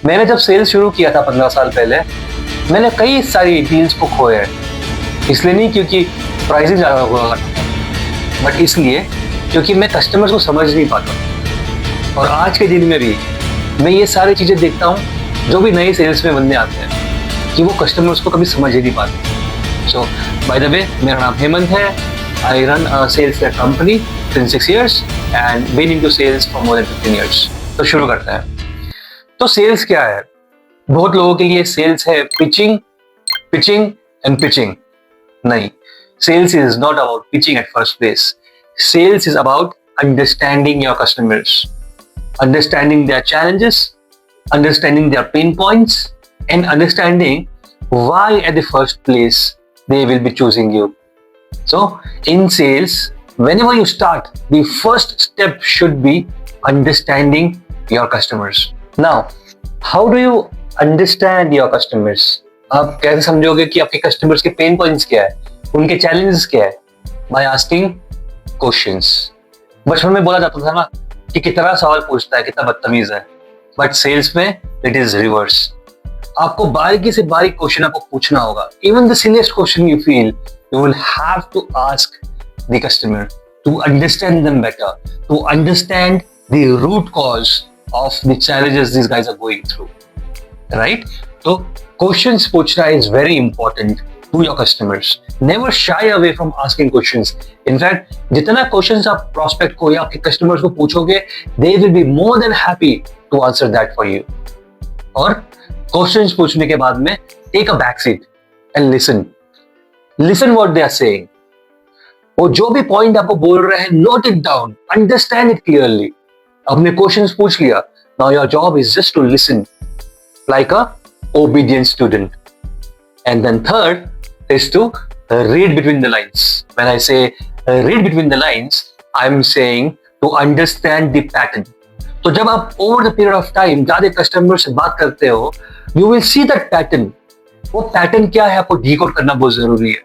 मैंने जब सेल्स शुरू किया था 15 साल पहले, मैंने कई सारी डील्स को खोया है। इसलिए नहीं क्योंकि प्राइसिंग ज़्यादा हुआ करता था, बट इसलिए क्योंकि मैं कस्टमर्स को समझ नहीं पाता। और आज के दिन में भी मैं ये सारी चीज़ें देखता हूँ जो भी नए सेल्स में बंदे आते हैं कि वो कस्टमर्स को कभी समझ ही नहीं पाते। सो बाय द वे, मेरा नाम हेमंत है। I run a sales company since 6 years and been into sales for more than 15 years। तो शुरू करते हैं। तो सेल्स क्या है? बहुत लोगों के लिए सेल्स है पिचिंग, पिचिंग एंड पिचिंग। नहीं, sales is not about pitching at first place. Sales is about understanding your customers, understanding their challenges, understanding their pain points, and understanding why at the first place they will be choosing you. So in sales, whenever you start, the first step should be understanding your customers. Now, how do you understand your customers? आप कैसे समझोगे कि आपके customers के pain points क्या है, उनके challenges क्या है? By asking questions. बचपन में बोला जाता था ना कि कितना सवाल पूछता है, कितना बदतमीज है, बट सेल्स में इट इज रिवर्स। आपको बारीकी से बारीक क्वेश्चन आपको पूछना होगा। Even the silliest question you feel, you will have to ask the customer to understand them better, to understand the root cause of the challenges this guys are going through, right? तो questions पूछना is very important to your customers. Never shy away from asking questions. In fact, जितना questions आप prospect को या आपके customers को पूछोगे, they will be more than happy to answer that for you. और questions पूछने के बाद में take a back seat and listen. Listen what they are saying. वो जो भी point आपको बोल रहे हैं, note it down, understand it clearly. आपने questions पूछ लिया. Now your job is just to listen like a obedient student. And then third is to read between the lines. When I say read between the lines, I'm saying to understand the pattern. तो जब आप over the period of time ज़्यादा customer से बात करते हो, you will see that pattern. वो pattern क्या है आपको डिकोड करना बहुत जरूरी है।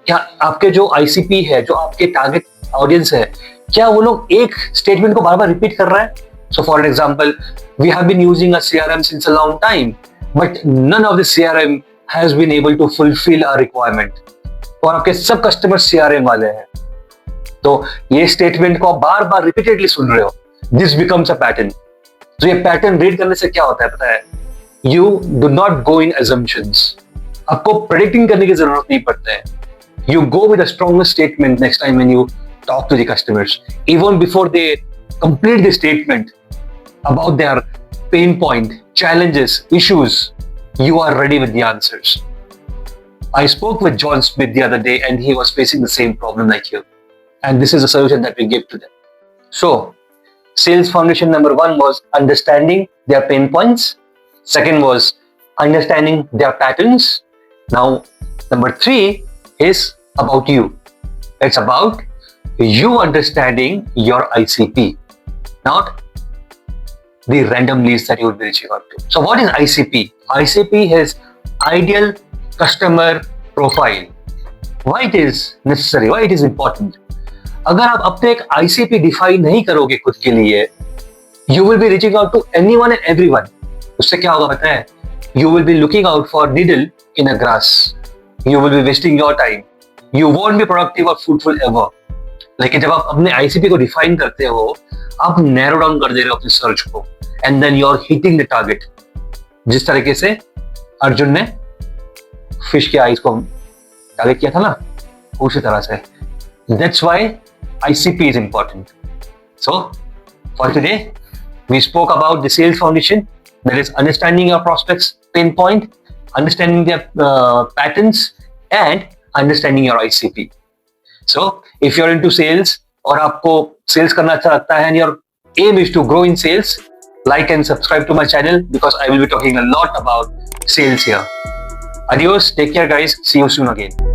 क्या आपके जो ICP है, जो आपके टारगेट ऑडियंस है, क्या वो लोग एक स्टेटमेंट को बार बार रिपीट कर रहा है? So for example, we have been using a CRM since a long time, but none of the CRM has been able to fulfill our requirement. और आपके सब कस्टमर CRM वाले हैं, तो ये स्टेटमेंट को आप बार बार रिपीटेडली सुन रहे हो। This becomes a pattern. तो ये पैटर्न रीड करने से क्या होता है पता है? You do not go in assumptions. आपको प्रेडिक्टिंग करने की जरूरत नहीं पड़ता है। You go with a strongest statement next time when you talk to the customers, even before they complete the statement about their pain point, challenges, issues. You are ready with the answers. I spoke with John Smith the other day and he was facing the same problem like you. And this is the solution that we gave to them. So, sales foundation number 1 was understanding their pain points. Second was understanding their patterns. Now, number 3 is about you. It's about you understanding your ICP, not the random leads that you will be reaching out to. So what is ICP? ICP is ideal customer profile. Why it is necessary? Why it is important? अगर आप अपने एक ICP define नहीं करोगे खुद के लिए, you will be reaching out to anyone and everyone. उससे क्या होगा पता है? You will be looking out for needle in a grass. You will be wasting your time. You won't be productive or fruitful ever. लेकिन जब आप अपने ICP को डिफाइन करते हो, आप नैरो डाउन कर दे रहे हो अपने सर्च को, and then you are hitting the target. जिस तरीके से अर्जुन ने फिश के आइज को टारगेट किया था ना, उसी तरह से। That's why ICP is important. So for today we spoke about the sales foundation, that is understanding your prospects pain point, understanding their patterns and understanding your ICP. So if you're into sales और आपको sales करना अच्छा लगता है and your aim is to grow in sales, like and subscribe to my channel because I will be talking a lot about sales here. Adios, take care guys, see you soon again.